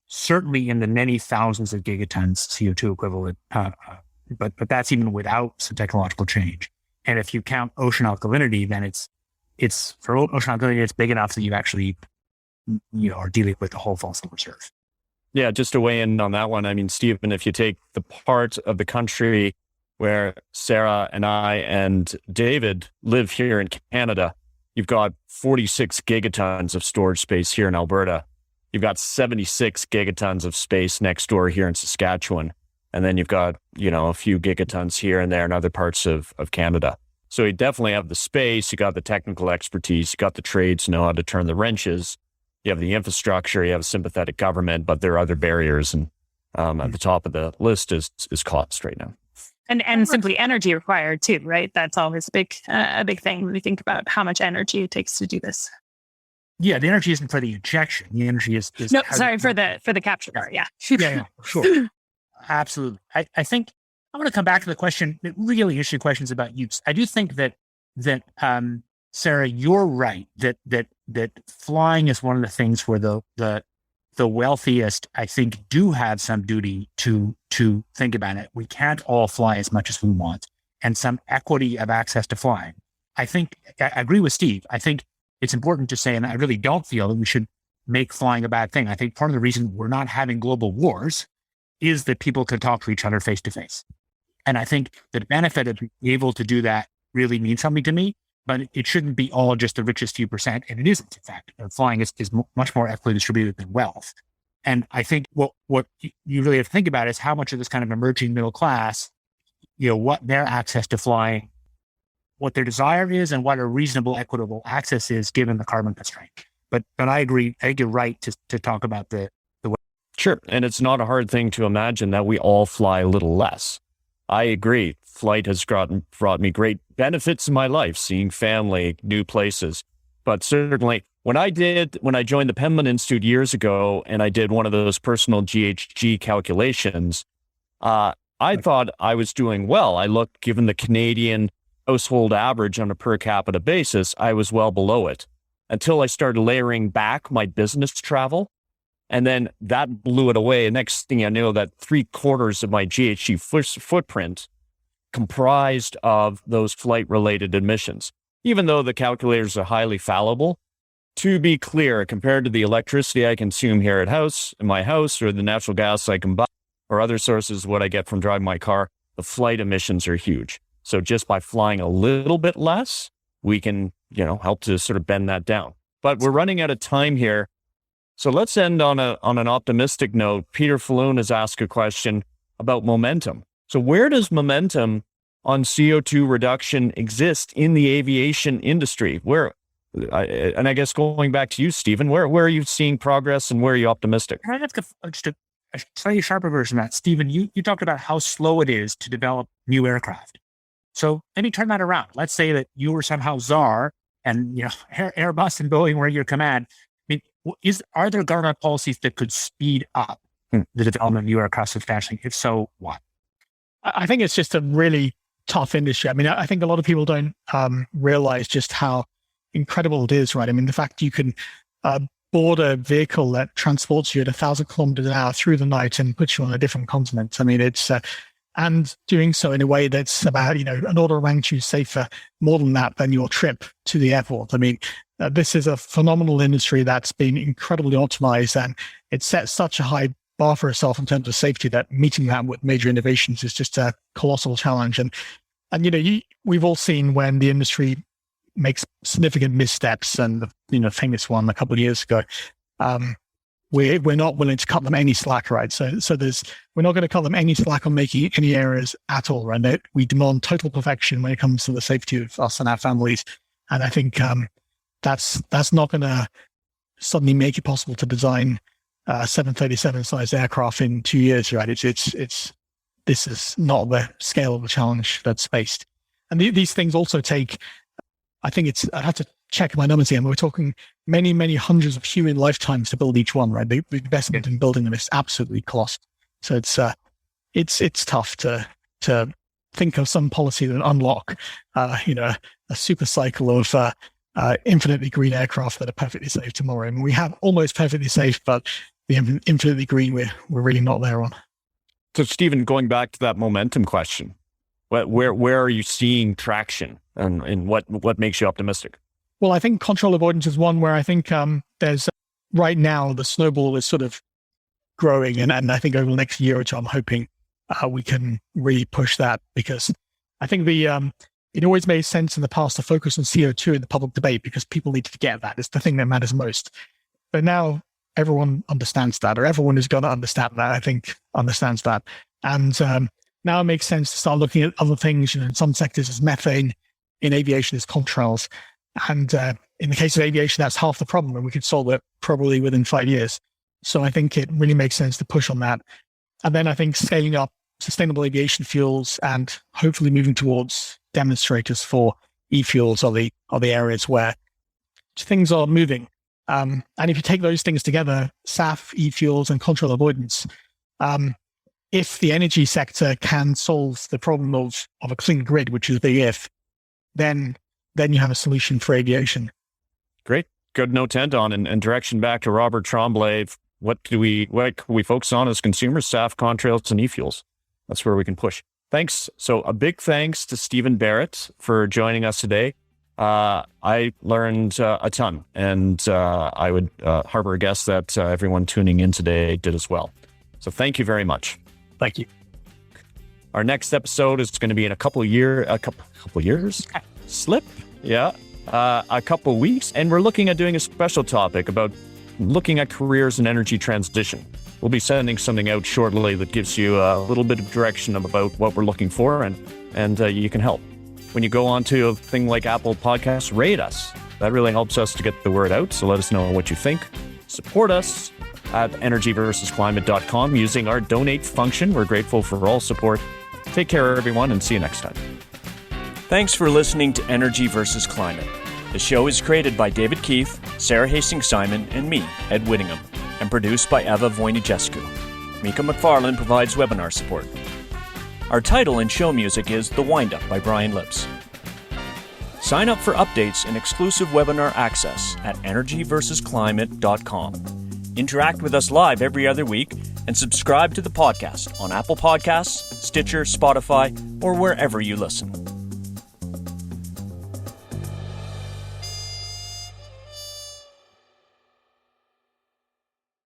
certainly in the many thousands of gigatons CO2 equivalent. But that's even without some technological change. And if you count ocean alkalinity, then it's for ocean alkalinity, it's big enough that you actually, are dealing with the whole fossil reserve. Yeah, just to weigh in on that one. I mean, Stephen, if you take the part of the country where Sara and I and David live here in Canada, you've got 46 gigatons of storage space here in Alberta. You've got 76 gigatons of space next door here in Saskatchewan. And then you've got, a few gigatons here and there in other parts of Canada. So you definitely have the space, you got the technical expertise, you got the trades to know how to turn the wrenches, you have the infrastructure, you have a sympathetic government, but there are other barriers. And at the top of the list is cost right now. And simply energy required too, right? That's always a big thing when we think about how much energy it takes to do this. Yeah, the energy isn't for the injection. The energy is no, sorry, for the capture part. Yeah. Yeah, sure. Absolutely. I think I want to come back to the question, the really interesting questions about use. I do think that Sara, you're right that flying is one of the things where the wealthiest, I think, do have some duty to think about it. We can't all fly as much as we want, and some equity of access to flying. I think I agree with Steve. I think it's important to say, and I really don't feel that we should make flying a bad thing. I think part of the reason we're not having global wars is that people can talk to each other face to face. And I think the benefit of being able to do that really means something to me, but it shouldn't be all just the richest few percent. And it isn't, in fact. Flying is much more equitably distributed than wealth. And I think what you really have to think about is how much of this kind of emerging middle class, what their access to flying, what their desire is, and what a reasonable, equitable access is given the carbon constraint. But I agree. I think you're right to talk about the way. Sure. And it's not a hard thing to imagine that we all fly a little less. I agree. Flight has brought me great benefits in my life, seeing family, new places. But certainly when I joined the Penman Institute years ago, and I did one of those personal GHG calculations, I thought I was doing well. I looked, given the Canadian household average on a per capita basis, I was well below it until I started layering back my business travel. And then that blew it away. And next thing I know, that 3/4 of my GHG footprint comprised of those flight-related emissions. Even though the calculators are highly fallible, to be clear, compared to the electricity I consume here in my house, or the natural gas I can buy, or other sources, what I get from driving my car, the flight emissions are huge. So just by flying a little bit less, we can, help to sort of bend that down. But we're running out of time here. So let's end on an optimistic note. Peter Falloon has asked a question about momentum. So where does momentum on CO2 reduction exist in the aviation industry? And I guess going back to you, Stephen, where are you seeing progress and where are you optimistic? Can I ask just a slightly sharper version of that? Stephen, you talked about how slow it is to develop new aircraft. So maybe turn that around. Let's say that you were somehow czar and Airbus and Boeing were your command. I mean, are there government policies that could speed up the development of new aircraft substantially? If so, what? I think it's just a really tough industry. I mean, I think a lot of people don't realize just how incredible it is, right? I mean, the fact you can board a vehicle that transports you at 1,000 kilometers an hour through the night and puts you on a different continent. I mean, it's and doing so in a way that's about an order of magnitude safer, more than that, than your trip to the airport. I mean, this is a phenomenal industry that's been incredibly optimized, and it sets such a high bar for itself in terms of safety that meeting that with major innovations is just a colossal challenge. And we've all seen when the industry makes significant missteps, and the famous one a couple of years ago, we're not willing to cut them any slack, right? So we're not going to cut them any slack on making any errors at all, right? We demand total perfection when it comes to the safety of us and our families, and I think that's not going to suddenly make it possible to design 737 sized aircraft in 2 years, right? This is not the scale of the challenge that's faced, and these things also take. I think I have to check my numbers again, but we're talking many, many hundreds of human lifetimes to build each one, right? The investment in building them is absolutely colossal. So it's tough to think of some policy that unlock, a super cycle of infinitely green aircraft that are perfectly safe tomorrow. I mean, we have almost perfectly safe, but the infinitely green, we're really not there on. So, Stephen, going back to that momentum question, where are you seeing traction, and what makes you optimistic? Well, I think control avoidance is one where I think there's right now the snowball is sort of growing, and I think over the next year or two, I'm hoping we can really push that, because I think it always made sense in the past to focus on CO2 in the public debate because people need to get that. It's the thing that matters most. But now everyone understands that, or everyone who's going to understand that, I think, understands that. And now it makes sense to start looking at other things. In some sectors, it's methane. In aviation, it's contrails. And in the case of aviation, that's half the problem, and we could solve it probably within 5 years. So I think it really makes sense to push on that. And then I think scaling up sustainable aviation fuels and hopefully moving towards demonstrators for e-fuels are the areas where things are moving. And if you take those things together, SAF, e-fuels, and control avoidance, if the energy sector can solve the problem of a clean grid, which is a big if, then you have a solution for aviation. Great. Good note to end on, and direction back to Robert Tremblay. What can we focus on as consumers? SAF, contrails, and e-fuels. That's where we can push. Thanks. So a big thanks to Stephen Barrett for joining us today. I learned a ton, and I would harbor a guess that everyone tuning in today did as well. So thank you very much. Thank you. Our next episode is going to be in a couple years. Slip. Yeah. A couple weeks. And we're looking at doing a special topic about looking at careers in energy transition. We'll be sending something out shortly that gives you a little bit of direction about what we're looking for, and you can help. When you go on to a thing like Apple Podcasts, rate us. That really helps us to get the word out. So let us know what you think. Support us at energyversusclimate.com using our donate function. We're grateful for all support. Take care, everyone, and see you next time. Thanks for listening to Energy versus Climate. The show is created by David Keith, Sarah Hastings-Simon, and me, Ed Whittingham, and produced by Eva Voinigescu. Mika McFarlane provides webinar support. Our title and show music is The Wind-Up by Brian Lips. Sign up for updates and exclusive webinar access at energyversusclimate.com. Interact with us live every other week and subscribe to the podcast on Apple Podcasts, Stitcher, Spotify, or wherever you listen.